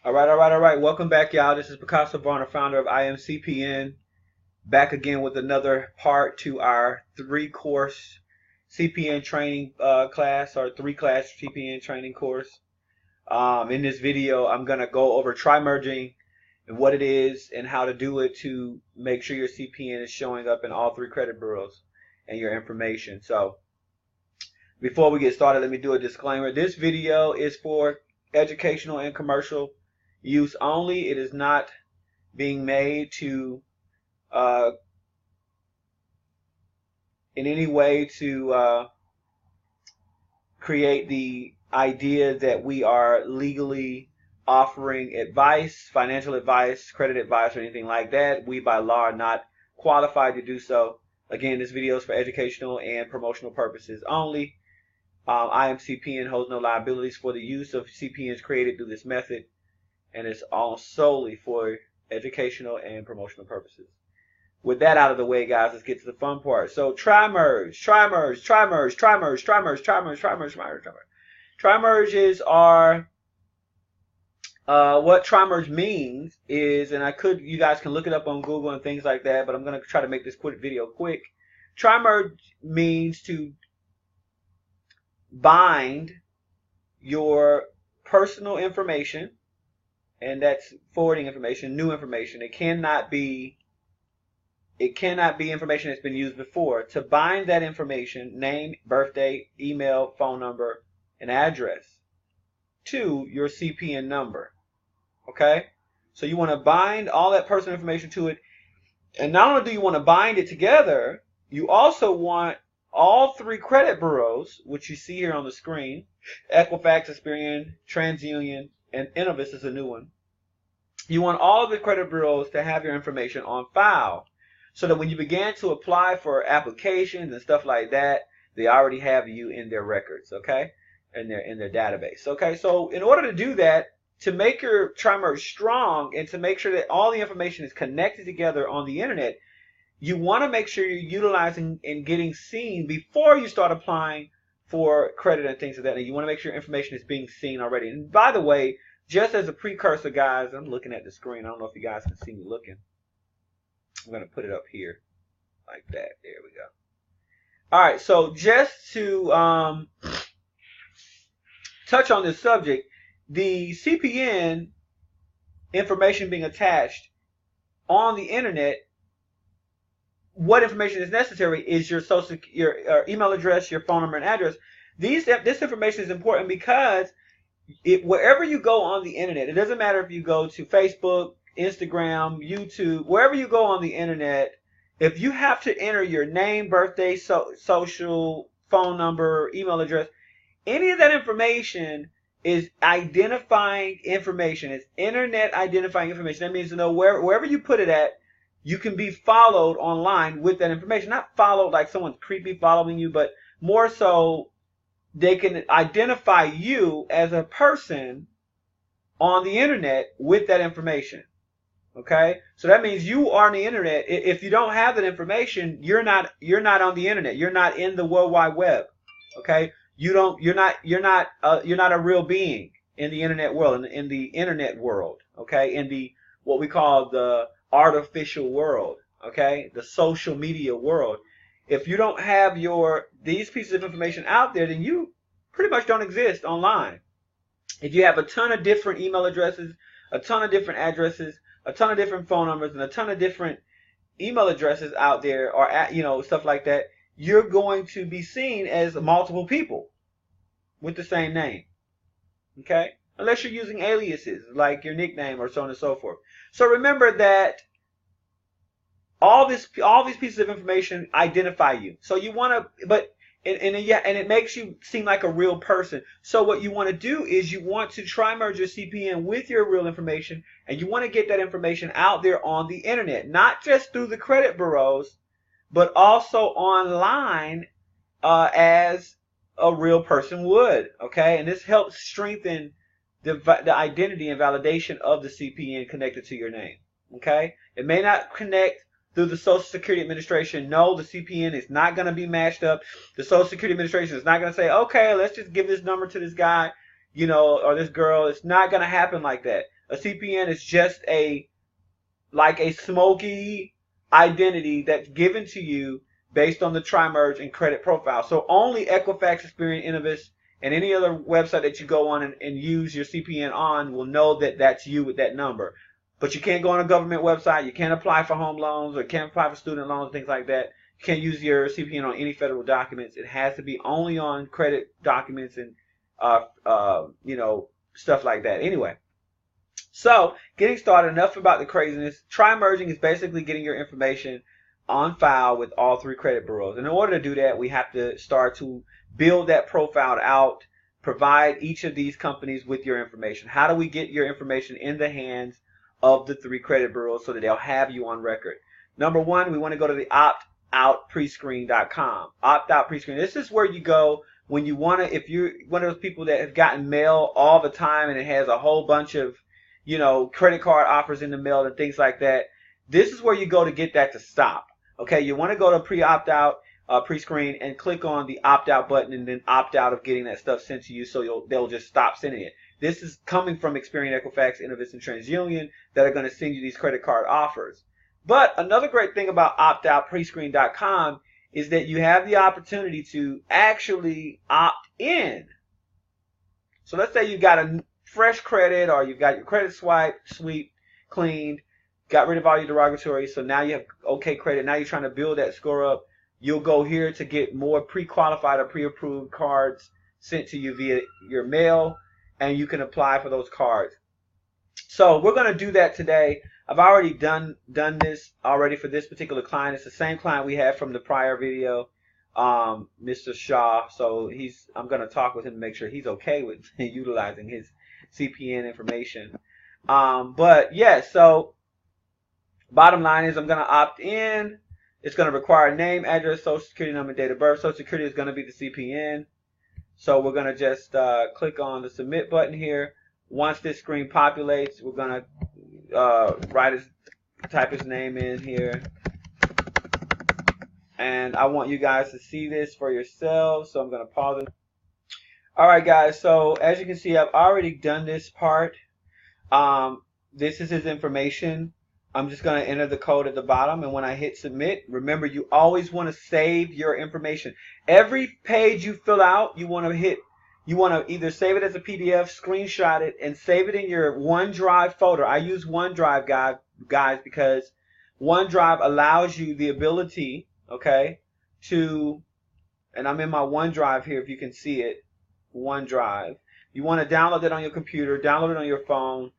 All right. Welcome back, y'all. This is Picasso Varner, founder of IMCPN, back again with another part to our three-course CPN training class, or three-class CPN training course. In this video, I'm going to go over trimerging and what it is and how to do it to make sure your CPN is showing up in all three credit bureaus and your information. So before we get started, let me do a disclaimer. This video is for educational and commercial use only. It is not being made to in any way to create the idea that we are legally offering advice, financial advice, credit advice, or anything like that. We by law are not qualified to do so. Again, this video is for educational and promotional purposes only. IMCPN holds no liabilities for the use of CPNs created through this method, and it's all solely for educational and promotional purposes. With that out of the way, guys, let's get to the fun part. So trimerges are what trimerge means is, and you guys can look it up on Google and things like that, but I'm going to try to make this video quick. Trimerge means to bind your personal information, and that's forwarding information, new information. It cannot be information that's been used before. To bind that information, name, birthday, email, phone number, and address, to your CPN number. Okay? So you want to bind all that personal information to it. And not only do you want to bind it together, you also want all three credit bureaus, which you see here on the screen, Equifax, Experian, TransUnion, and Innovis is a new one. You want all of the credit bureaus to have your information on file, so that when you begin to apply for applications and stuff like that, they already have you in their records, okay, in their database. Okay, so in order to do that, to make your trimerge strong and to make sure that all the information is connected together on the internet, you want to make sure you're utilizing and getting seen before you start applying for credit and things like that. And you want to make sure information is being seen already. And by the way, just as a precursor, guys, I'm looking at the screen. I don't know if you guys can see me looking. I'm going to put it up here like that. There we go. All right, so just to touch on this subject, the CPN information being attached on the internet, what information is necessary is your your email address, your phone number, and address. This information is important because wherever you go on the internet, it doesn't matter if you go to Facebook, Instagram, YouTube, wherever you go on the internet, if you have to enter your name, birthday, social, phone number, email address, any of that information is identifying information. It's internet identifying information. That means to know wherever you put it at, you can be followed online with that information. Not followed like someone's creepy following you, but more so they can identify you as a person on the internet with that information. Okay? So that means you are on the internet. If you don't have that information, you're not on the internet. You're not in the World Wide Web. Okay? You're not a real being in the internet world, in the internet world. Okay? In the what we call the artificial world, okay, the social media world. If you don't have these pieces of information out there, then you pretty much don't exist online. If you have a ton of different email addresses, a ton of different addresses, a ton of different phone numbers, and a ton of different email addresses out there, or stuff like that, you're going to be seen as multiple people with the same name. Okay? Unless you're using aliases like your nickname or so on and so forth. So remember that all these pieces of information identify you. So you want to, and it makes you seem like a real person. So what you want to do is you want to trimerge your CPN with your real information, and you want to get that information out there on the internet, not just through the credit bureaus, but also online as a real person would. Okay, and this helps strengthen the identity and validation of the CPN connected to your name. Okay? It may not connect through the Social Security Administration. No, the CPN is not going to be matched up. The Social Security Administration is not going to say, okay, let's just give this number to this guy, or this girl. It's not going to happen like that. A CPN is just like a smoky identity that's given to you based on the Trimerge and credit profile. So only Equifax, Experian, Innovis, and any other website that you go on and use your CPN on will know that that's you with that number. But you can't go on a government website. You can't apply for home loans or can't apply for student loans, things like that. You can't use your CPN on any federal documents. It has to be only on credit documents and stuff like that. Anyway. So, getting started, enough about the craziness. Trimerging is basically getting your information on file with all three credit bureaus. And in order to do that, we have to start to build that profile out, provide each of these companies with your information. How do we get your information in the hands of the three credit bureaus so that they'll have you on record? Number one, we want to go to the optoutprescreen.com. Opt-out prescreen. This is where you go when you want to, if you're one of those people that have gotten mail all the time and it has a whole bunch of credit card offers in the mail and things like that. This is where you go to get that to stop. Okay, you want to go to pre-opt-out, pre-screen, and click on the opt-out button and then opt out of getting that stuff sent to you so they'll just stop sending it. This is coming from Experian, Equifax, Innovis, and TransUnion that are going to send you these credit card offers. But another great thing about optoutprescreen.com is that you have the opportunity to actually opt in. So let's say you got a fresh credit, or you've got your credit sweep cleaned, got rid of all your derogatory, so now you have okay credit. Now you're trying to build that score up. You'll go here to get more pre-qualified or pre-approved cards sent to you via your mail, and you can apply for those cards. So we're going to do that today. I've already done this already for this particular client. It's the same client we had from the prior video, Mr. Shaw. So I'm going to talk with him to make sure he's okay with utilizing his CPN information. But yeah, so bottom line is I'm going to opt in. It's going to require name, address, social security number, date of birth. Social security is going to be the CPN. So we're going to just click on the submit button here. Once this screen populates, we're going to type his name in here. And I want you guys to see this for yourselves, so I'm going to pause it. Alright guys, so as you can see, I've already done this part. This is his information. I'm just going to enter the code at the bottom, and when I hit submit, remember you always want to save your information. Every page you fill out, you want to either save it as a PDF, screenshot it, and save it in your OneDrive folder. I use OneDrive, guys, because OneDrive allows you the ability, okay, and I'm in my OneDrive here if you can see it. OneDrive. You want to download it on your computer, download it on your phone.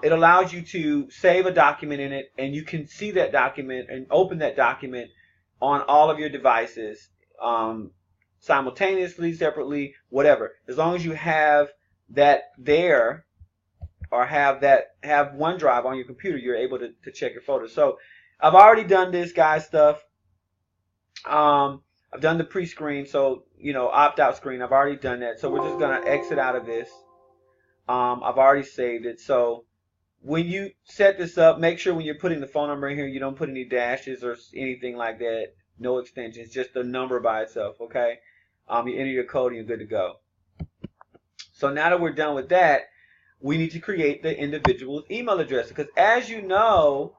It allows you to save a document in it, and you can see that document and open that document on all of your devices simultaneously, separately, whatever. As long as you have that there, or have OneDrive on your computer, you're able to check your photos. So I've already done this guys stuff. I've done the pre-screen, so opt-out screen. I've already done that, so we're just gonna exit out of this. I've already saved it. So when you set this up, make sure when you're putting the phone number in here, you don't put any dashes or anything like that. No extensions, just the number by itself. Okay. You enter your code and you're good to go. So now that we're done with that, we need to create the individual's email address, because as you know,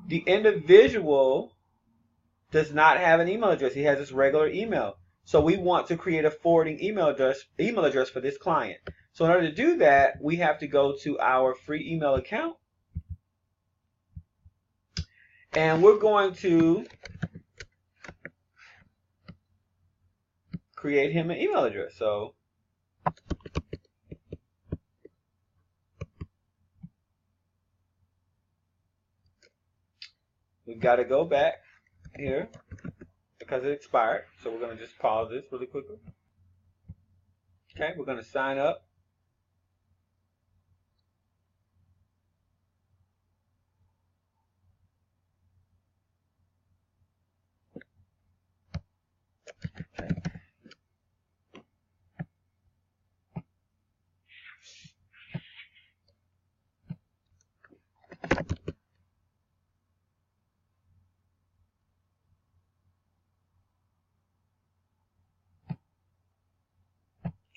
the individual does not have an email address. He has his regular email. So we want to create a forwarding email address for this client. So in order to do that, we have to go to our free email account, and we're going to create him an email address. So we've got to go back here because it expired. So we're going to just pause this really quickly. Okay, we're going to sign up.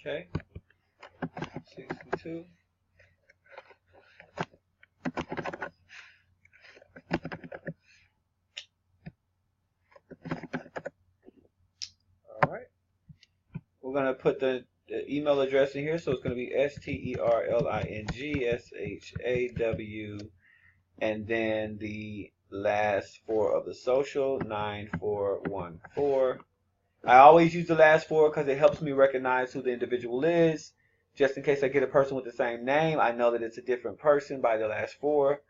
Okay, 62. we're going to put the email address in here. So it's going to be STERLINGSHAW, and then the last four of the social, 9414. I always use the last four because it helps me recognize who the individual is. Just in case I get a person with the same name, I know that it's a different person by the last four.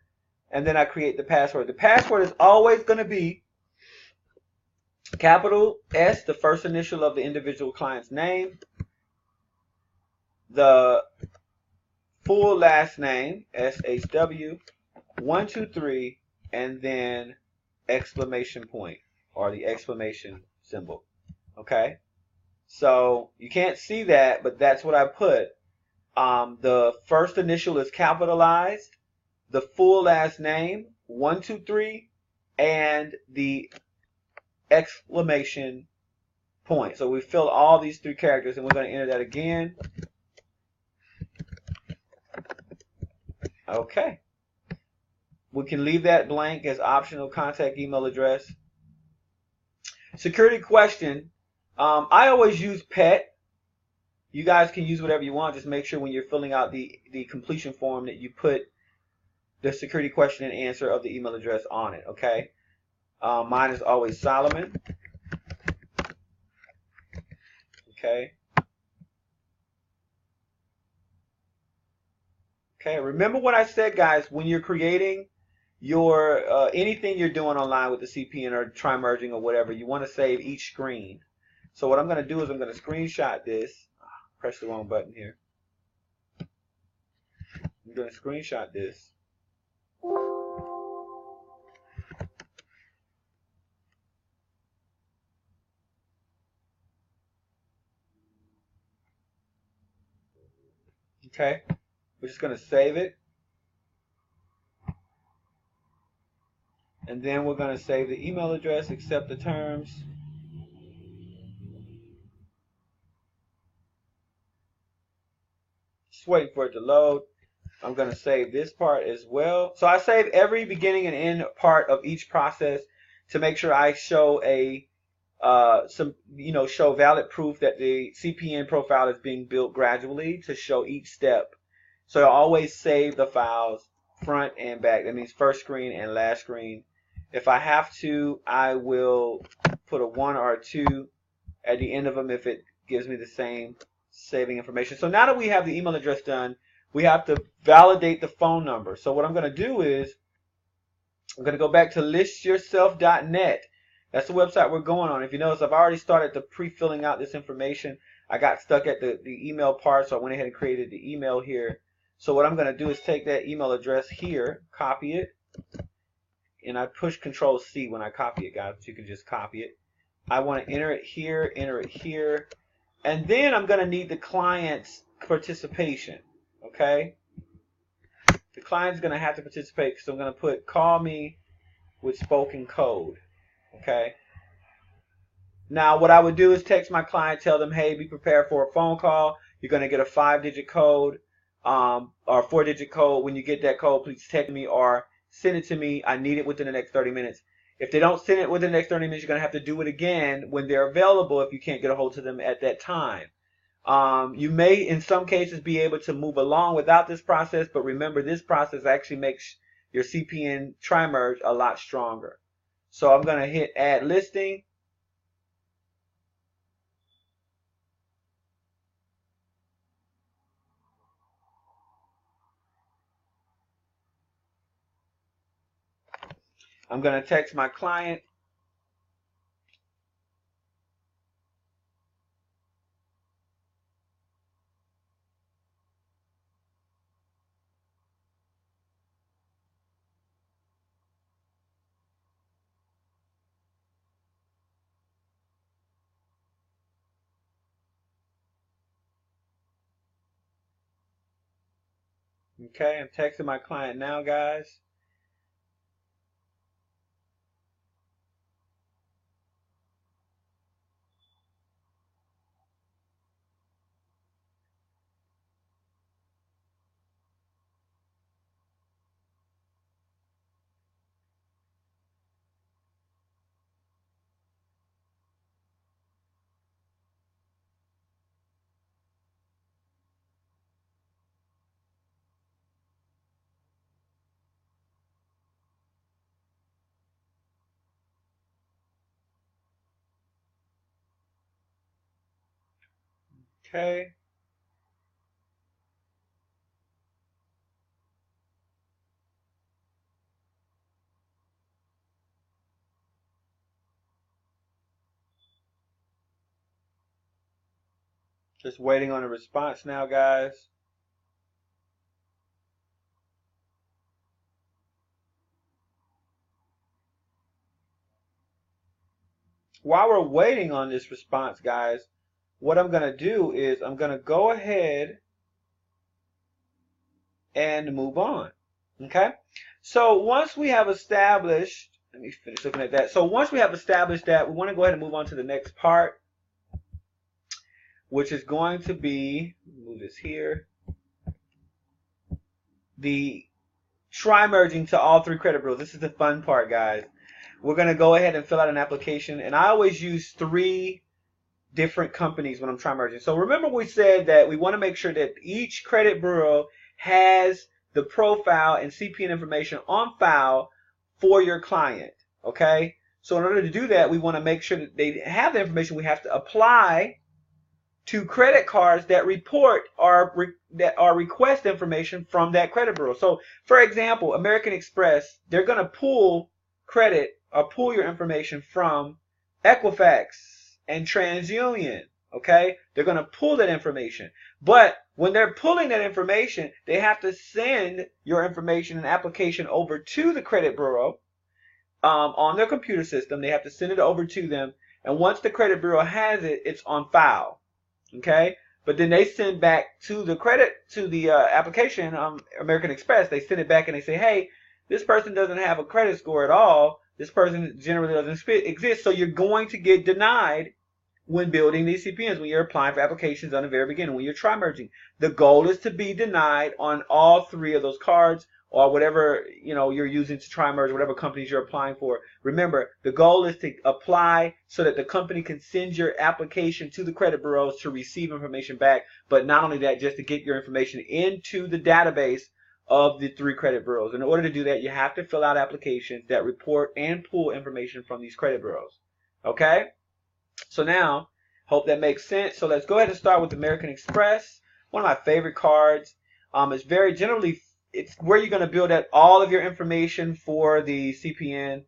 And then I create the password. The password is always going to be capital S, the first initial of the individual client's name, the full last name, SHW, 123, and then exclamation point, or the exclamation symbol. Okay? So you can't see that, but that's what I put. The first initial is capitalized, the full last name, 123, and the exclamation point. So we fill all these three characters, and we're going to enter that again. Okay. We can leave that blank as optional contact email address. Security question. I always use PET. You guys can use whatever you want. Just make sure when you're filling out the completion form that you put the security question and answer of the email address on it. Okay. Mine is always Solomon. Okay. Okay. Remember what I said, guys. When you're creating your anything you're doing online with the CPN or Trimerging or whatever, you want to save each screen. So what I'm going to do is I'm going to screenshot this. Press the wrong button here. I'm going to screenshot this. Okay. We're just going to save it. And then we're going to save the email address, accept the terms. Just waiting for it to load. I'm going to save this part as well. So I save every beginning and end part of each process to make sure I show show valid proof that the CPN profile is being built gradually to show each step. So I always save the files front and back. That means first screen and last screen. If I have to, I will put a 1 or a 2 at the end of them if it gives me the same saving information. So now that we have the email address done, we have to validate the phone number. So what I'm going to do is I'm going to go back to listyourself.net. That's the website we're going on. If you notice, I've already started the pre-filling out this information. I got stuck at the email part, so I went ahead and created the email here. So what I'm going to do is take that email address here, copy it, and I push Control C when I copy it, guys. You can just copy it. I want to enter it here, and then I'm going to need the client's participation. Okay? The client's going to have to participate, so I'm going to put call me with spoken code. Okay? Now, what I would do is text my client, tell them, hey, be prepared for a phone call. You're going to get a 5-digit code or a 4-digit code. When you get that code, please text me or send it to me. I need it within the next 30 minutes. If they don't send it within the next 30 minutes, you're going to have to do it again when they're available if you can't get a hold of them at that time. You may, in some cases, be able to move along without this process, but remember, this process actually makes your CPN Trimerge a lot stronger. So I'm going to hit Add Listing. I'm going to text my client. Okay, I'm texting my client now, guys. Okay. Just waiting on a response now, guys. While we're waiting on this response, guys, what I'm going to do is I'm going to go ahead and move on. Okay? So once we have established, let me finish looking at that. So once we have established that, we want to go ahead and move on to the next part, which is going to be, move this here, the Trimerging to all three credit bureaus. This is the fun part, guys. We're going to go ahead and fill out an application, and I always use 3 different companies when I'm Trimerging. So remember we said that we want to make sure that each credit bureau has the profile and CPN information on file for your client. Okay? So in order to do that, we want to make sure that they have the information. We have to apply to credit cards that report that are request information from that credit bureau. So for example, American Express, they're going to pull credit or pull your information from Equifax and TransUnion. Okay, they're going to pull that information, but when they're pulling that information, they have to send your information and application over to the credit bureau on their computer system. They have to send it over to them, and once the credit bureau has it, it's on file. Okay, but then they send back to the application, American Express. They send it back and they say, hey, this person doesn't have a credit score at all. This person generally doesn't exist, so you're going to get denied when building these CPNs, when you're applying for applications on the very beginning, when you're Trimerging. The goal is to be denied on all 3 of those cards, or whatever you're using to Trimerge, whatever companies you're applying for. Remember, the goal is to apply so that the company can send your application to the credit bureaus to receive information back. But not only that, just to get your information into the database of the 3 credit bureaus. In order to do that, you have to fill out applications that report and pull information from these credit bureaus. Okay? So now, hope that makes sense. So let's go ahead and start with American Express. One of my favorite cards. It's very generally, it's where you're going to build out all of your information for the CPN.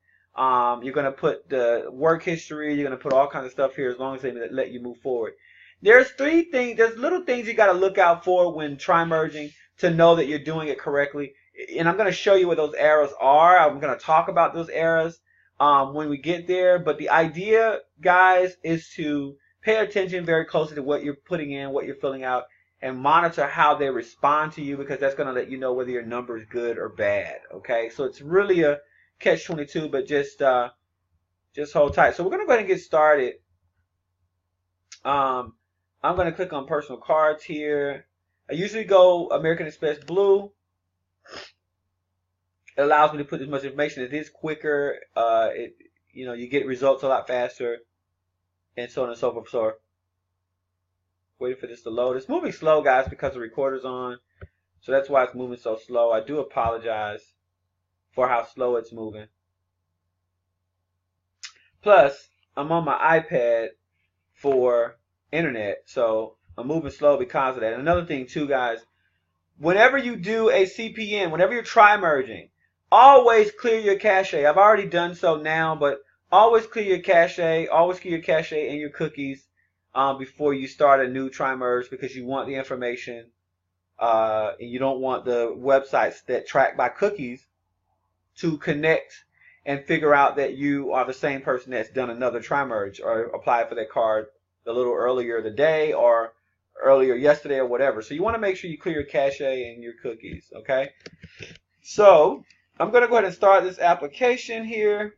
You're going to put the work history. You're going to put all kinds of stuff here as long as they let you move forward. There's 3 things. There's little things you got to look out for when Trimerging to know that you're doing it correctly. And I'm going to show you what those errors are. I'm going to talk about those errors when we get there. But the idea, guys, is to pay attention very closely to what you're putting in, what you're filling out, and monitor how they respond to you, because that's going to let you know whether your number is good or bad. Okay, so it's really a catch-22, but just hold tight. So we're going to go ahead and get started. I'm going to click on personal cards here. I usually go American Express Blue. It allows me to put as much information. It is quicker. You get results a lot faster, and so on and so forth. So waiting for this to load. It's moving slow, guys, because the recorder's on. So that's why it's moving so slow. I do apologize for how slow it's moving. Plus, I'm on my iPad for internet, so I'm moving slow because of that. And another thing too, guys, whenever you do a CPN, whenever you're Trimerging, always clear your cache. I've already done so now, but always clear your cache. Always clear your cache and your cookies before you start a new Trimerge, because you want the information and you don't want the websites that track by cookies to connect and figure out that you are the same person that's done another Trimerge or applied for that card a little earlier the day or earlier yesterday or whatever. So you want to make sure you clear your cache and your cookies, okay? So I'm going to go ahead and start this application here.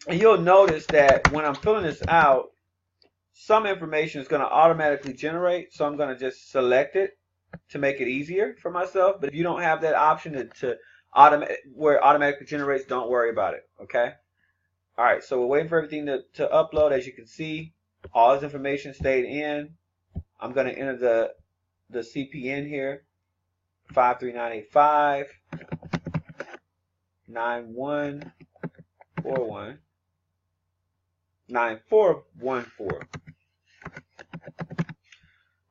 And you'll notice that when I'm filling this out, some information is going to automatically generate. So I'm going to just select it to make it easier for myself. But if you don't have that option where it automatically generates, don't worry about it, okay? All right, so we're waiting for everything to upload. As you can see, all this information stayed in. I'm going to enter the CPN here, 53985 9141 9414.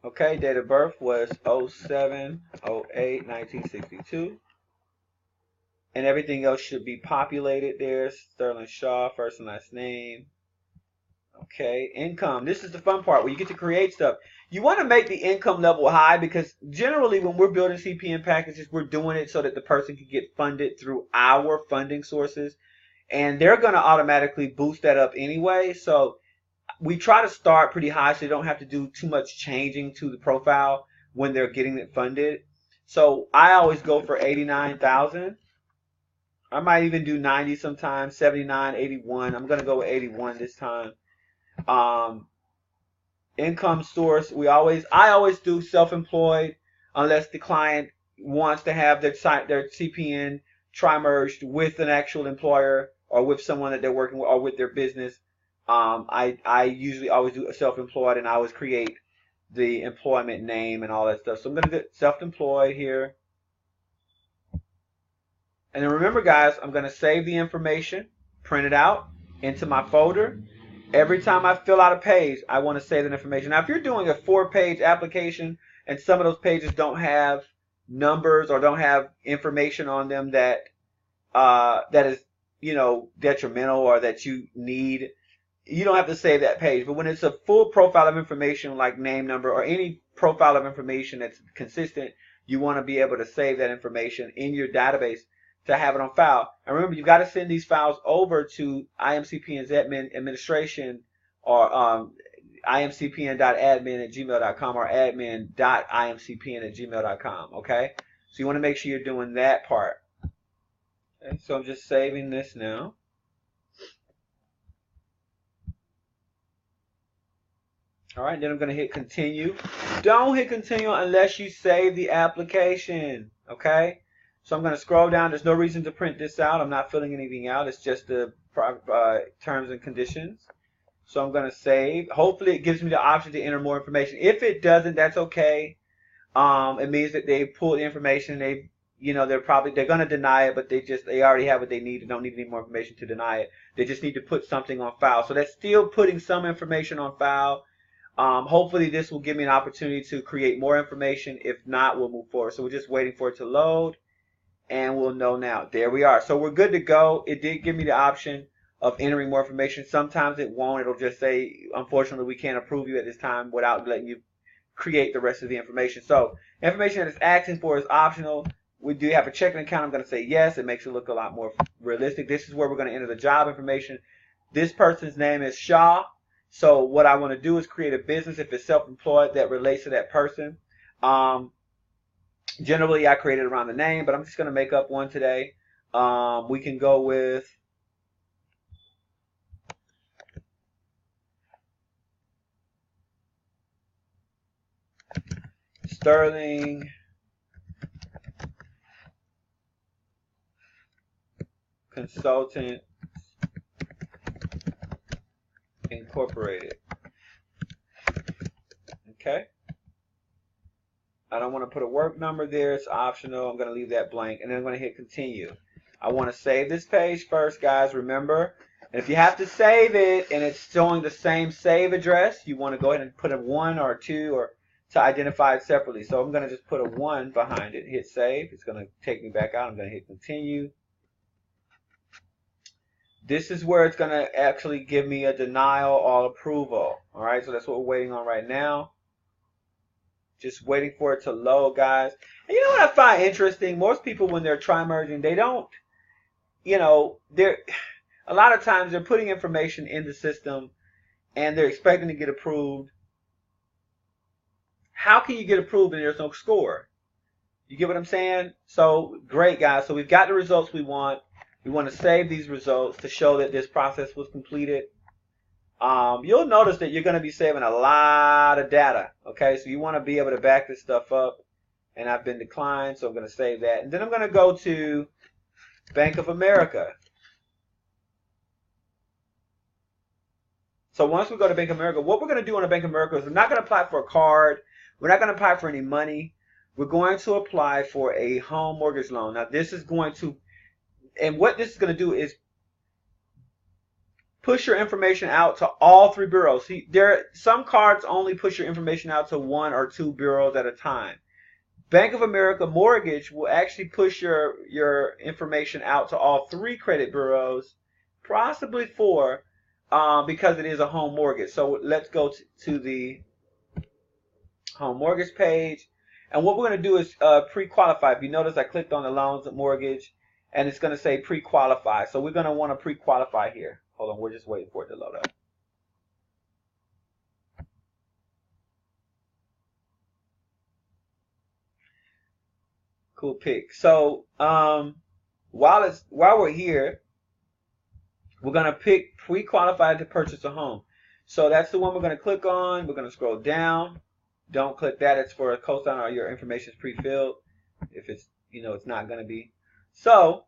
Okay, date of birth was 07/08/1962. And everything else should be populated there. Sterling Shaw, first and last name. Okay, income. This is the fun part where you get to create stuff. You want to make the income level high because generally when we're building CPN packages, we're doing it so that the person can get funded through our funding sources. And they're going to automatically boost that up anyway. So we try to start pretty high so they don't have to do too much changing to the profile when they're getting it funded. So I always go for 89,000. I might even do 90 sometimes, 79, 81. I'm going to go with 81 this time. Income source, I always do self-employed unless the client wants to have their CPN tri-merged with an actual employer or with someone that they're working with or with their business. I usually always do self-employed, and I always create the employment name and all that stuff. So I'm going to get self-employed here. And then remember, guys, I'm going to save the information, print it out into my folder. Every time I fill out a page, I want to save that information. Now, if you're doing a 4-page application and some of those pages don't have numbers or don't have information on them that is, detrimental or that you need, you don't have to save that page. But when it's a full profile of information like name, number, or any profile of information that's consistent, you want to be able to save that information in your database to have it on file. And remember, you've got to send these files over to IMCPN's admin administration or imcpn.admin@gmail.com or admin.imcpn@gmail.com. Okay? So you want to make sure you're doing that part. Okay, so I'm just saving this now. All right, then I'm going to hit continue. Don't hit continue unless you save the application. Okay? So I'm going to scroll down. There's no reason to print this out. I'm not filling anything out. It's just the terms and conditions. So I'm going to save. Hopefully it gives me the option to enter more information. If it doesn't, that's okay. It means that they pulled the information. They're going to deny it, but they already have what they need. They don't need any more information to deny it. They just need to put something on file. So that's still putting some information on file. Hopefully this will give me an opportunity to create more information. If not, we'll move forward. So we're just waiting for it to load. And we'll know now. There we are. So we're good to go. It did give me the option of entering more information. Sometimes it won't. It'll just say, unfortunately, we can't approve you at this time without letting you create the rest of the information. So information that it's asking for is optional. We do have a checking account. I'm going to say yes. It makes it look a lot more realistic. This is where we're going to enter the job information. This person's name is Shaw. So what I want to do is create a business if it's self-employed that relates to that person. Generally, I created around the name, but I'm just going to make up one today. We can go with Sterling Consultant Incorporated. Okay. I don't want to put a work number there. It's optional. I'm going to leave that blank. And then I'm going to hit continue. I want to save this page first, guys. Remember. And if you have to save it and it's showing the same save address, you want to go ahead and put a 1 or a 2 or to identify it separately. So I'm going to just put a 1 behind it. Hit save. It's going to take me back out. I'm going to hit continue. This is where it's going to actually give me a denial or approval. All right. So that's what we're waiting on right now. Just waiting for it to load, guys. And you know what I find interesting? Most people, when they're tri-merging, they don't, they're a lot of times they're putting information in the system and they're expecting to get approved. How can you get approved and there's no score? You get what I'm saying? So great, guys. So we've got the results we want. We want to save these results to show that this process was completed. You'll notice that you're going to be saving a lot of data. Okay, so you want to be able to back this stuff up. And I've been declined, so I'm going to save that. And then I'm going to go to Bank of America. So once we go to Bank of America, what we're going to do on the Bank of America is we're not going to apply for a card. We're not going to apply for any money. We're going to apply for a home mortgage loan. Now this is going to, and what this is going to do is push your information out to all 3 bureaus. See, some cards only push your information out to 1 or 2 bureaus at a time. Bank of America Mortgage will actually push your information out to all 3 credit bureaus, possibly 4, because it is a home mortgage. So let's go to the home mortgage page. And what we're going to do is pre-qualify. If you notice, I clicked on the loans and mortgage, and it's going to say pre-qualify. So we're going to want to pre-qualify here. Hold on, we're just waiting for it to load up. Cool pick. So while we're here, we're going to pick pre-qualified to purchase a home. So that's the one we're going to click on. We're going to scroll down. Don't click that. It's for a cosign or your information is pre-filled. If it's, it's not going to be. So,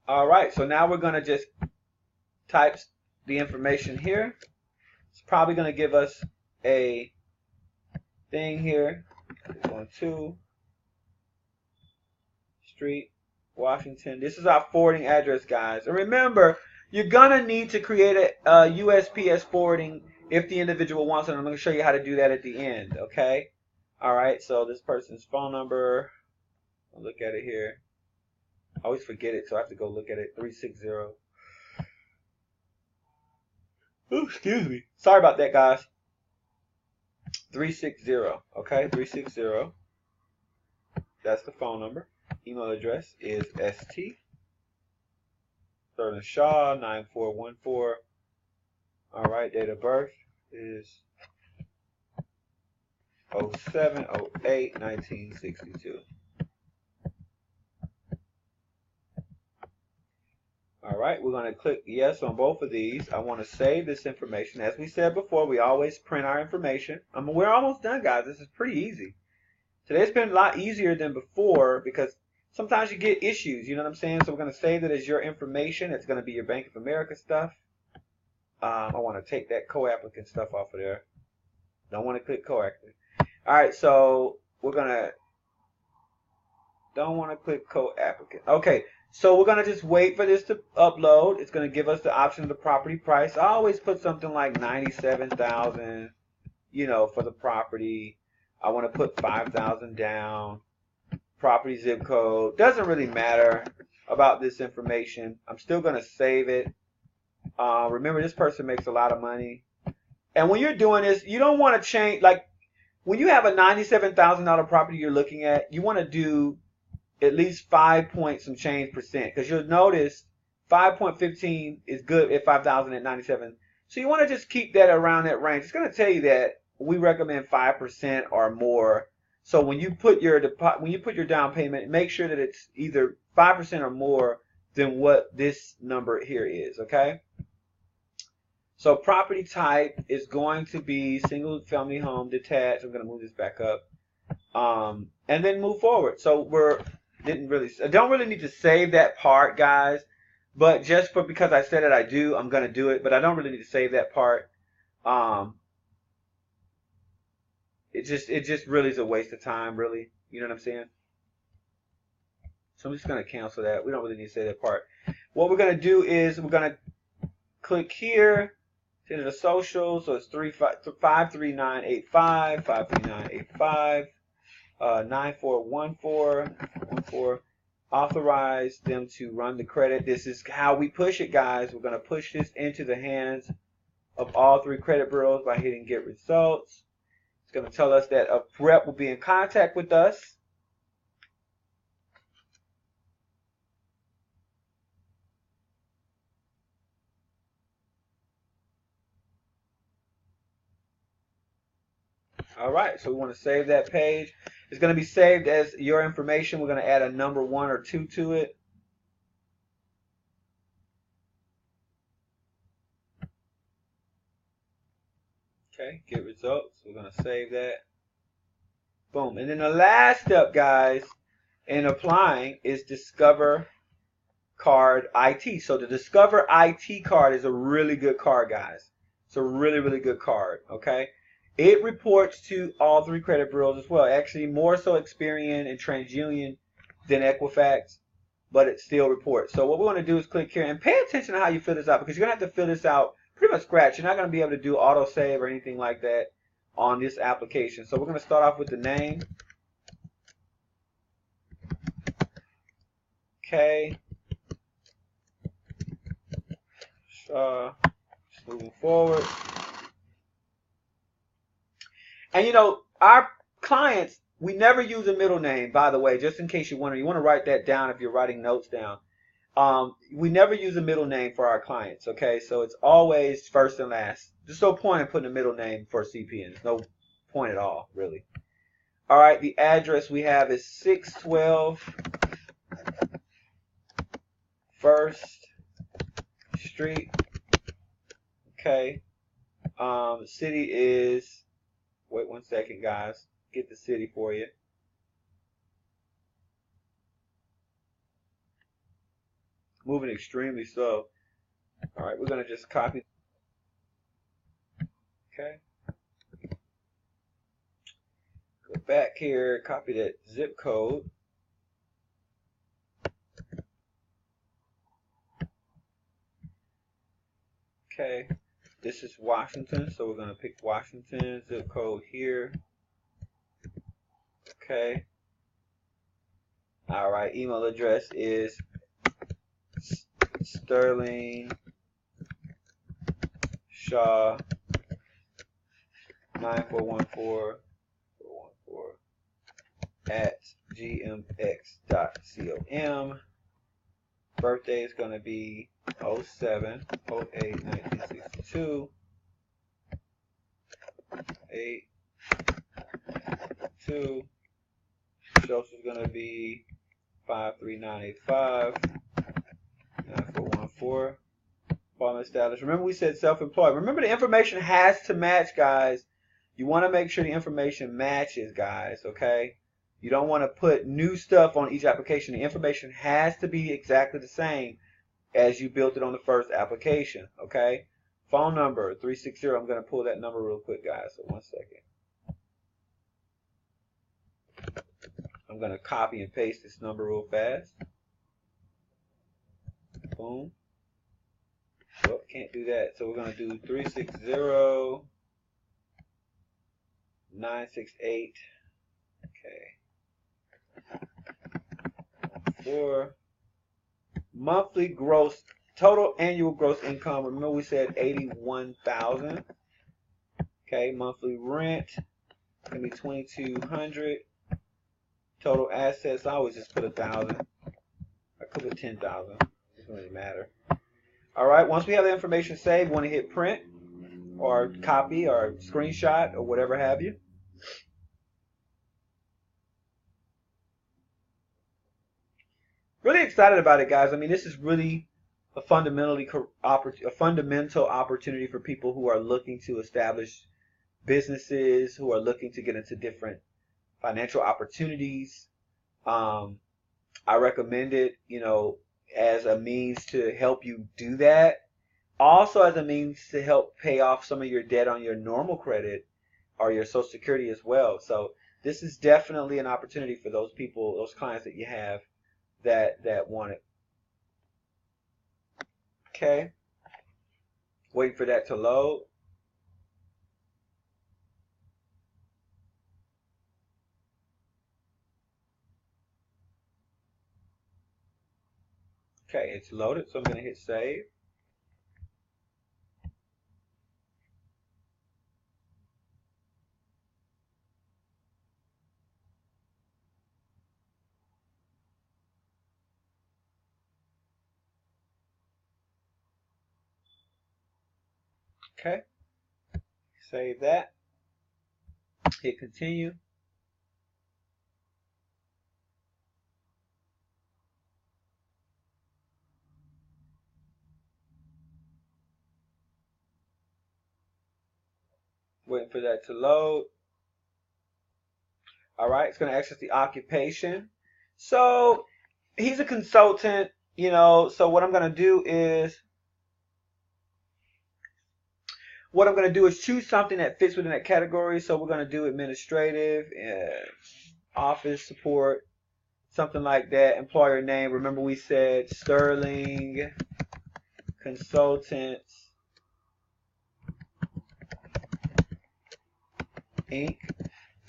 all right. So now we're going to just type the information here. It's probably going to give us a thing here. Going to Street, Washington. This is our forwarding address, guys. And remember, you're going to need to create a USPS forwarding if the individual wants it. I'm going to show you how to do that at the end, okay? All right, so this person's phone number, I'll look at it here. I always forget it, so I have to go look at it. 360. Oh, excuse me. Sorry about that, guys. 360, okay? 360. That's the phone number. Email address is ST. Sterling Shaw, 9414. All right, date of birth is 07/08/1962. All right, we're going to click yes on both of these. I want to save this information. As we said before, we always print our information. We're almost done, guys. This is pretty easy. Today's been a lot easier than before because sometimes you get issues, you know what I'm saying? So we're going to save it as your information. It's going to be your Bank of America stuff. I want to take that co-applicant stuff off of there. Don't want to click co-applicant. All right, so we're going to, don't want to click co-applicant. Okay, so we're going to just wait for this to upload. It's going to give us the option of the property price. I always put something like $97,000, for the property. I want to put $5,000 down. Property zip code. Doesn't really matter about this information. I'm still going to save it. Remember, this person makes a lot of money. And when you're doing this, you don't want to change. Like, when you have a $97,000 property you're looking at, you want to do at least 5 point some change percent. Because you'll notice 5.15 is good at 5,000 at 97. So you want to just keep that around that range. It's going to tell you that we recommend 5% or more. So when you put your down payment, make sure that it's either 5% or more than what this number here is, okay? So property type is going to be single family home detached. I'm going to move this back up. And then move forward. So I don't really need to save that part, guys, but just because I said it, I'm going to do it, but I don't really need to save that part. It just really is a waste of time, really. You know what I'm saying? So I'm just going to cancel that. We don't really need to say that part. What we're going to do is we're going to click here to the social. So it's 53985, 53985, 9414. Authorize them to run the credit. This is how we push it, guys. We're going to push this into the hands of all 3 credit bureaus by hitting get results. It's going to tell us that a rep will be in contact with us. All right, so we want to save that page. It's going to be saved as your information. We're going to add a number 1 or 2 to it. Okay, get results. We're going to save that. Boom. And then the last step, guys, in applying is Discover Card IT. So the Discover IT card is a really good card, guys. It's a really, really good card, okay? It reports to all 3 credit bureaus as well. Actually, more so Experian and TransUnion than Equifax. but it still reports. So what we want to do is click here and pay attention to how you fill this out, because you're going to have to fill this out pretty much scratch. You're not going to be able to do autosave or anything like that on this application. So we're going to start off with the name. Okay. Moving forward. And you know, our clients, we never use a middle name, by the way, just in case you want to write that down if you're writing notes down. We never use a middle name for our clients, okay? So it's always first and last. There's no point in putting a middle name for a CPN. There's no point at all, really. All right, the address we have is 612 First Street. Okay. City is, wait 1 second, guys. Get the city for you. Moving extremely slow. All right, we're going to just copy. Okay. Go back here, copy that zip code. Okay. This is Washington, so we're going to pick Washington, zip code here. Okay. All right, email address is Sterling Shaw 9414414 at gmx.com. Birthday is going to be 07/08/1962. 8/2. Social is going to be 53985 9414. Employment status. Remember we said self-employed. Remember the information has to match, guys. You want to make sure the information matches, guys, okay? You don't want to put new stuff on each application. The information has to be exactly the same as you built it on the first application, okay? Phone number 360. I'm going to pull that number real quick, guys. So 1 second. I'm going to copy and paste this number real fast. Boom. Well, can't do that. So we're going to do 360-968. Okay. 4. Monthly gross, total annual gross income. Remember we said 81,000. Okay. Monthly rent going to be 2,200. Total assets, I always just put 1,000. I could put 10,000. It doesn't really matter. All right, once we have the information saved, we want to hit print or copy or screenshot or whatever have you. Really excited about it, guys. I mean, this is really a fundamental opportunity for people who are looking to establish businesses, who are looking to get into different financial opportunities. I recommend it, you know, as a means to help you do that. Also as a means to help pay off some of your debt on your normal credit or your Social Security as well. So this is definitely an opportunity for those people, those clients that you have that want it. Okay. Waiting for that to load. Okay, it's loaded, so I'm going to hit save. Okay, save that. Hit continue. Waiting for that to load. All right, it's going to access the occupation. So he's a consultant, you know, so what I'm going to do is choose something that fits within that category. So we're going to do administrative, office support, something like that. Employer name. Remember we said Sterling Consultants Inc.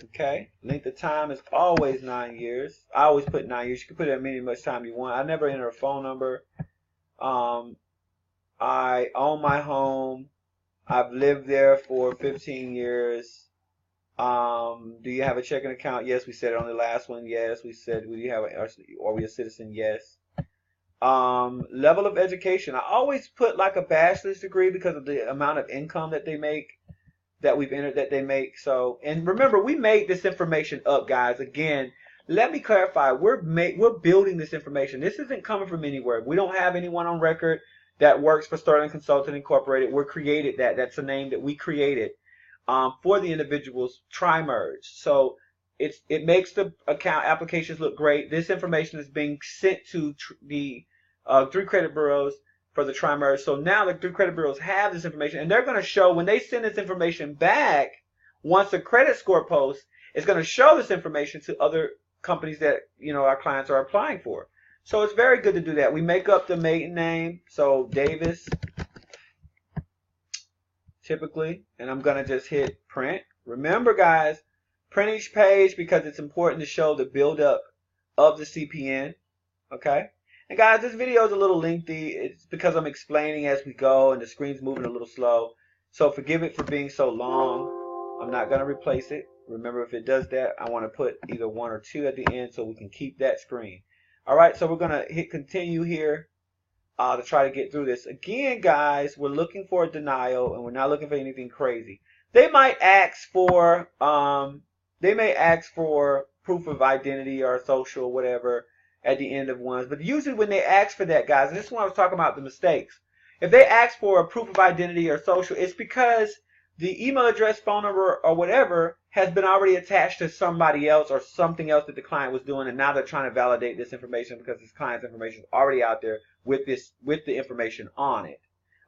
Okay. Length of time is always 9 years. I always put 9 years. You can put it as much time you want. I never enter a phone number. I own my home. I've lived there for 15 years. Do you have a checking account? Yes, we said it on the last one. Yes, we said, do you have are we a citizen? Yes. Level of education. I always put like a bachelor's degree because of the amount of income that they make, that we've entered that they make. So, and remember, we made this information up, guys. Again, let me clarify. We're building this information. This isn't coming from anywhere. We don't have anyone on record that works for Sterling Consulting Incorporated. We're created that. That's a name that we created for the individuals. Trimerge. So it makes the account applications look great. This information is being sent to the 3 credit bureaus for the Trimerge. So now the 3 credit bureaus have this information, and they're going to show when they send this information back. Once the credit score posts, it's going to show this information to other companies that our clients are applying for. So it's very good to do that. We make up the maiden name, so Davis, typically, and I'm going to just hit print. Remember, guys, print each page because it's important to show the buildup of the CPN. Okay. And guys, this video is a little lengthy. It's because I'm explaining as we go and the screen's moving a little slow. So forgive it for being so long. I'm not going to replace it. Remember, if it does that, I want to put either 1 or 2 at the end so we can keep that screen. All right, so we're going to hit continue here to try to get through this. Again, guys, we're looking for a denial, and we're not looking for anything crazy. They might ask for proof of identity or social or whatever at the end of ones. But usually when they ask for that, guys, and this is when I was talking about the mistakes. If they ask for a proof of identity or social, it's because the email address, phone number, or whatever has been already attached to somebody else or something else that the client was doing, and now they're trying to validate this information because this client's information is already out there with the information on it.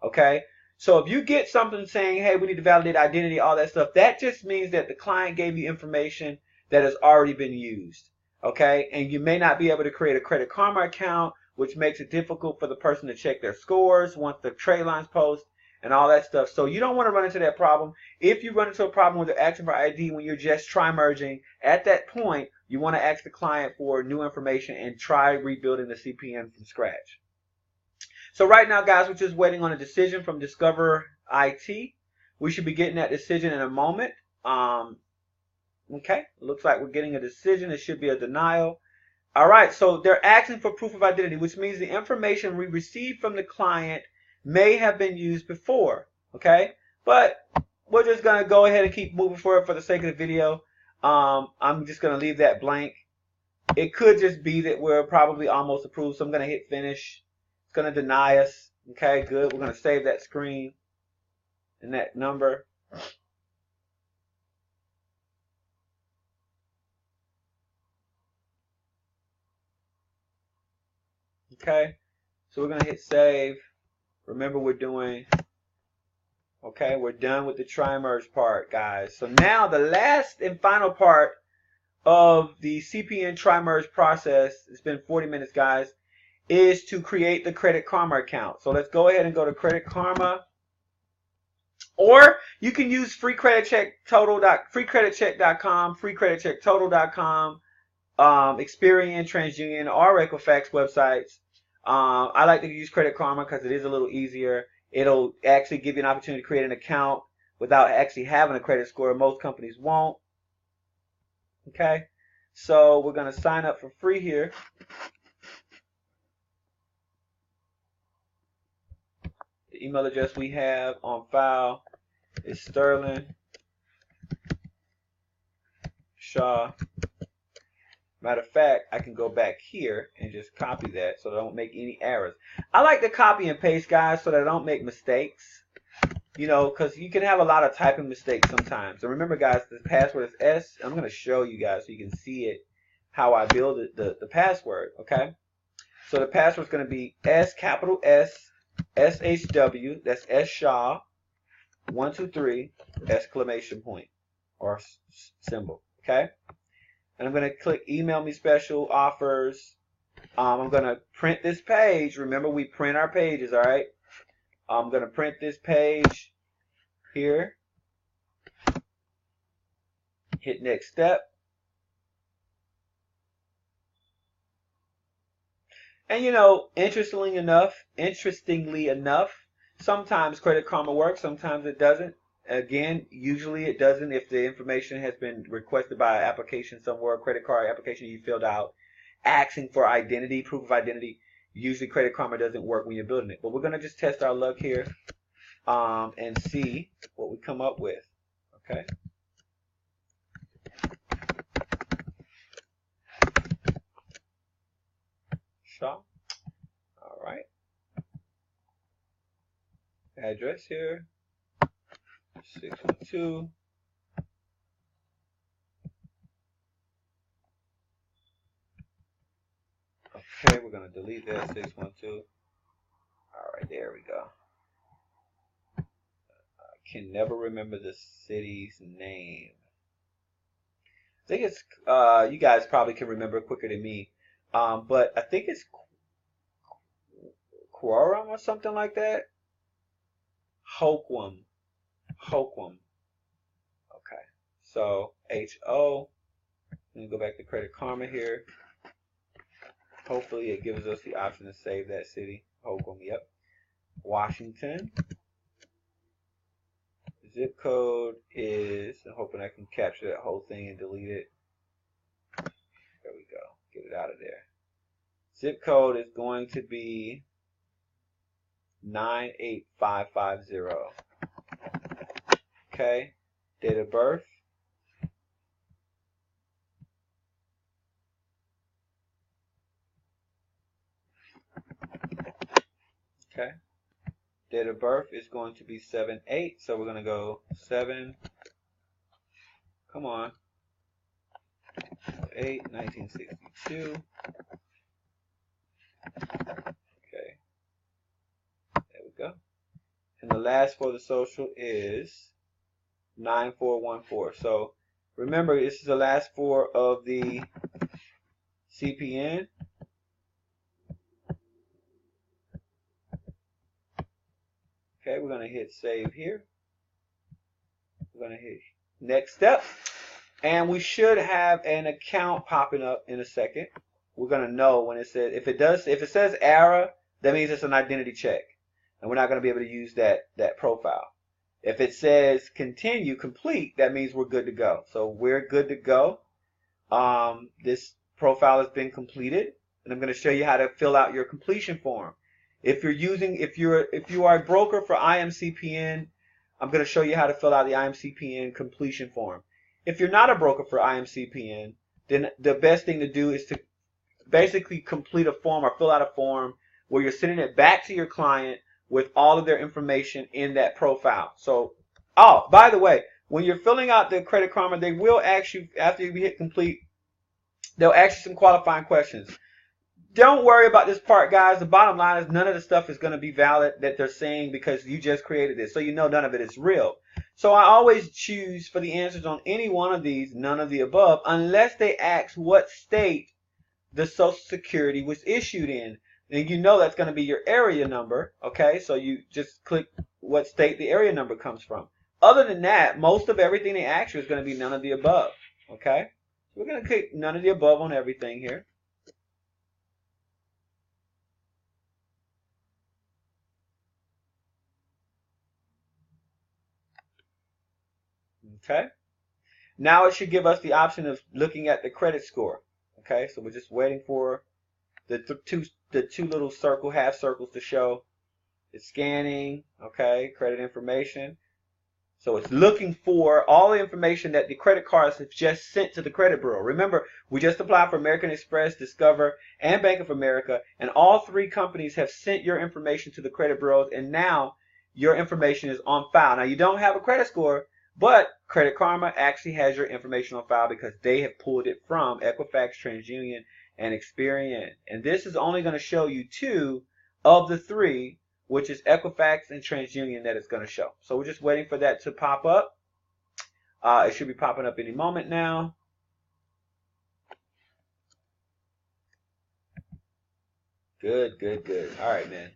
Okay? So if you get something saying, hey, we need to validate identity, all that stuff, that just means that the client gave you information that has already been used. Okay, and you may not be able to create a Credit Karma account, which makes it difficult for the person to check their scores once the trade lines post and all that stuff. So you don't want to run into that problem. If you run into a problem with the asking for ID when you're just tri-merging, at that point, you want to ask the client for new information and try rebuilding the CPN from scratch. So right now, guys, we're just waiting on a decision from Discover IT. We should be getting that decision in a moment. Okay, looks like we're getting a decision. It should be a denial. All right, so they're asking for proof of identity, which means the information we received from the client may have been used before. Okay, but we're just going to go ahead and keep moving forward for the sake of the video. I'm just going to leave that blank. It could just be that we're probably almost approved, so I'm going to hit finish. It's going to deny us. Okay, good. We're going to save that screen and that number. Okay, so we're going to hit save. Remember, we're doing, okay, we're done with the tri-merge part, guys. So now the last and final part of the CPN tri-merge process, it's been 40 minutes, guys, is to create the Credit Karma account. So let's go ahead and go to Credit Karma. Or you can use freecreditcheck.com, freecreditchecktotal.com, Experian, TransUnion, or Equifax websites. I like to use Credit Karma because it is a little easier. It'll actually give you an opportunity to create an account without actually having a credit score. Most companies won't. Okay, so we're going to sign up for free here. The email address we have on file is Sterling Shaw. Matter of fact, I can go back here and just copy that so that I don't make any errors. I like to copy and paste, guys, so that I don't make mistakes. You know, because you can have a lot of typing mistakes sometimes. And remember, guys, the password is S. I'm going to show you guys so you can see it, how I build it, the password, okay? So the password is going to be S, capital S, SHW, that's S Shaw, 123, exclamation point, or symbol, okay? and I'm going to click email me special offers. I'm going to print this page. Remember, we print our pages, all right? I'm going to print this page here. Hit next step. And you know, interestingly enough, sometimes Credit Karma works, sometimes it doesn't. Again, usually it doesn't if the information has been requested by an application somewhere, a credit card application you filled out, asking for identity, proof of identity. Usually Credit Karma doesn't work when you're building it. But we're going to just test our luck here and see what we come up with. Okay. Shaw. All right. Address here. 612. Okay, we're going to delete that 612. All right, there we go. I can never remember the city's name. I think it's, you guys probably can remember quicker than me. But I think it's Quorum or something like that. Hoquam. Okay. So H-O. Let me go back to Credit Karma here. Hopefully it gives us the option to save that city. Hoquam, yep. Washington. Zip code is, I'm hoping I can capture that whole thing and delete it. There we go. Get it out of there. Zip code is going to be 98550. Okay. Date of birth. Okay. Date of birth is going to be 7/8. So we're going to go 7. Come on. 8, 1962. Okay. There we go. And the last for the social is 9414. So remember, this is the last 4 of the CPN. Okay, we're going to hit save here. We're going to hit next step. And we should have an account popping up in a second. We're going to know when it says, if it says error, that means it's an identity check. And we're not going to be able to use that profile. If it says continue, complete, that means we're good to go. So we're good to go. This profile has been completed. And I'm going to show you how to fill out your completion form. If you are a broker for IMCPN, I'm going to show you how to fill out the IMCPN completion form. If you're not a broker for IMCPN, then the best thing to do is to basically complete a form or fill out a form where you're sending it back to your client with all of their information in that profile. So, oh, by the way, when you're filling out the Credit Karma, they will ask you, after you hit complete, they'll ask you some qualifying questions. Don't worry about this part, guys. The bottom line is none of the stuff is going to be valid that they're saying because you just created this. So you know none of it is real. So I always choose for the answers on any one of these, none of the above, unless they ask what state the Social Security was issued in. And you know that's going to be your area number. Okay, so you just click what state the area number comes from. Other than that, most of everything they ask you is going to be none of the above. Okay, so we're going to click none of the above on everything here. Okay. Now it should give us the option of looking at the credit score. Okay, so we're just waiting for the two little half circles to show. It's scanning. Okay, credit information. So it's looking for all the information that the credit cards have just sent to the credit bureau. Remember, we just applied for American Express, Discover, and Bank of America, and all 3 companies have sent your information to the credit bureaus, and now your information is on file. Now you don't have a credit score, but Credit Karma actually has your information on file because they have pulled it from Equifax, TransUnion, and Experian. And this is only going to show you 2 of the 3, which is Equifax and TransUnion, that it's going to show. So we're just waiting for that to pop up. It should be popping up any moment now. Good, good, good. All right, man.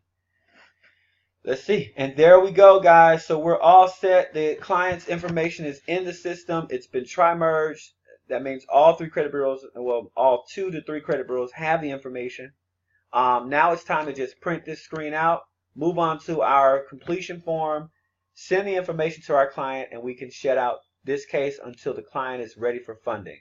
Let's see. And there we go, guys. So we're all set. The client's information is in the system. It's been tri-merged. That means all three credit bureaus, well, all 2 to 3 credit bureaus have the information. Now it's time to just print this screen out, move on to our completion form, send the information to our client, and we can shut out this case until the client is ready for funding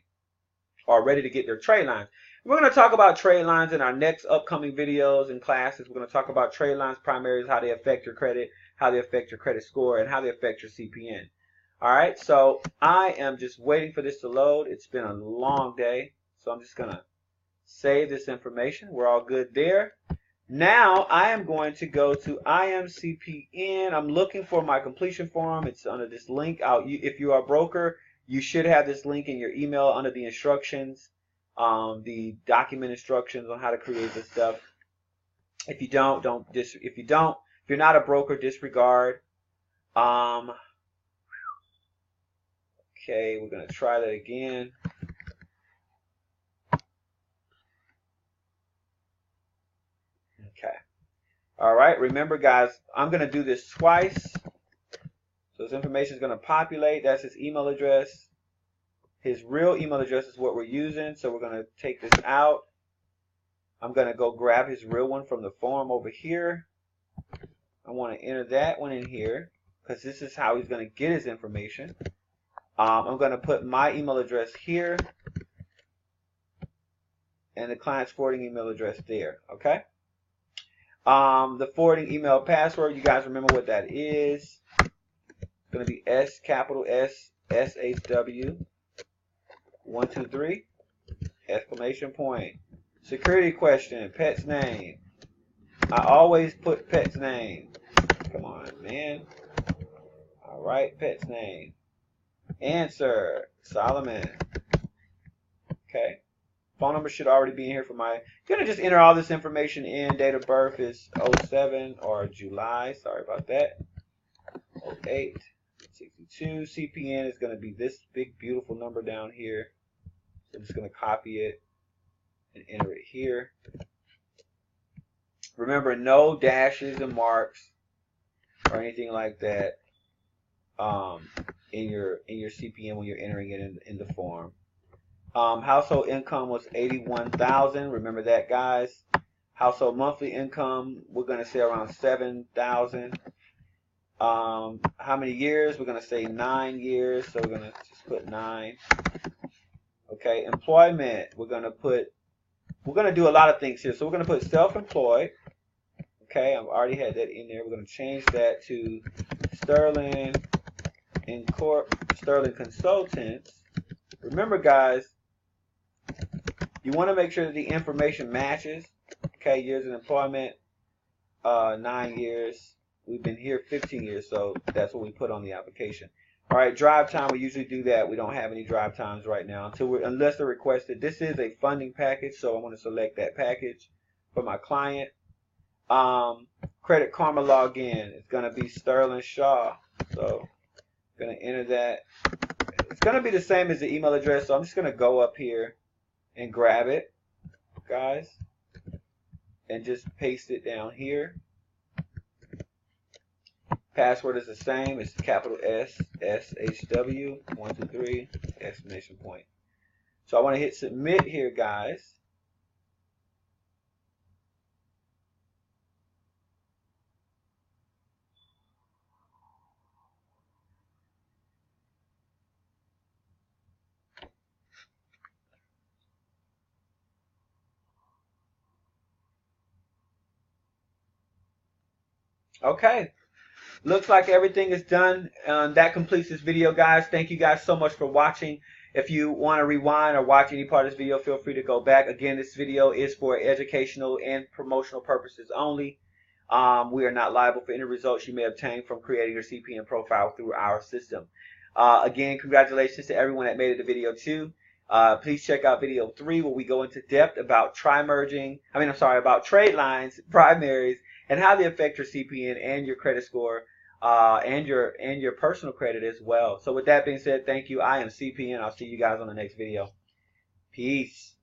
or ready to get their trade lines. We're going to talk about trade lines in our next upcoming videos and classes. We're going to talk about trade lines primaries, how they affect your credit, how they affect your credit score, and how they affect your CPN. All right, so I am just waiting for this to load. It's been a long day, so I'm just going to save this information. We're all good there. Now I am going to go to IMCPN. I'm looking for my completion form. It's under this link. If you are a broker, you should have this link in your email under the instructions, the document instructions on how to create this stuff. If you don't, if you're not a broker, disregard. Okay, we're gonna try that again. Okay. All right. Remember, guys, I'm gonna do this twice. So this information is gonna populate. That's his email address. His real email address is what we're using. So we're gonna take this out. I'm gonna go grab his real one from the form over here. I want to enter that one in here because this is how he's gonna get his information. I'm gonna put my email address here and the client's forwarding email address there. Okay. The forwarding email password, you guys remember what that is. It's going to be capital S, SHW, 123, exclamation point. Security question, pet's name. I always put pet's name. Come on, man. All right, pet's name. Answer, Solomon. Okay. Phone number should already be in here for my. Gonna just enter all this information in. Date of birth is 07 or July. Sorry about that. 08, 62. CPN is gonna be this big beautiful number down here. So I'm just gonna copy it and enter it here. Remember, no dashes and marks or anything like that in your CPN when you're entering it in the form. Household income was $81,000. Remember that, guys. Household monthly income, we're going to say around $7,000. How many years? We're going to say 9 years. So we're going to just put 9. Okay. Employment, we're going to do a lot of things here. So we're going to put self-employed. Okay. I've already had that in there. We're going to change that to Sterling Consultants. Remember, guys, you want to make sure that the information matches. Okay, years of employment, 9 years. We've been here 15 years, so that's what we put on the application. All right, drive time, we usually do that. We don't have any drive times right now unless they're requested. This is a funding package, so I want to select that package for my client. Credit Karma login. It's going to be Sterling Shaw. So I'm going to enter that. It's going to be the same as the email address, so I'm just going to go up here and grab it, guys, and just paste it down here. Password is the same. It's capital S, SHW, 123, exclamation point. So I want to hit submit here, guys. Okay, looks like everything is done. That completes this video, guys. Thank you guys so much for watching. If you want to rewind or watch any part of this video, feel free to go back. Again, this video is for educational and promotional purposes only. We are not liable for any results you may obtain from creating your CPN profile through our system. Again, congratulations to everyone that made it to video 2. Please check out video 3 where we go into depth about about trade lines, primaries, and how they affect your CPN and your credit score, and your personal credit as well. So with that being said, thank you. I am CPN. I'll see you guys on the next video. Peace.